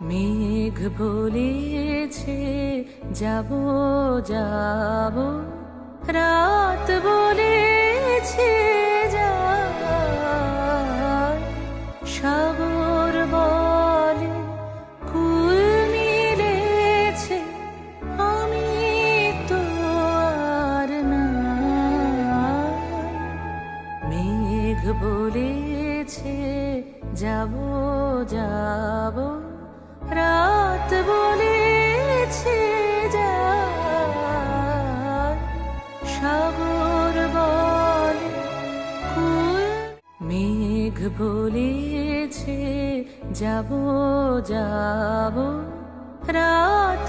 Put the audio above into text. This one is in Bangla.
মেঘ বলেছে যাব যাব, রাত বলেছে যায়, সাগর বলে কুল মিলেছে, আমি তো আর নাই। মেঘ বলেছে যাব যাব, রাত বলেছে যায়, সাগর বলে কুল। মেঘ বলেছে যাব যাব, রাত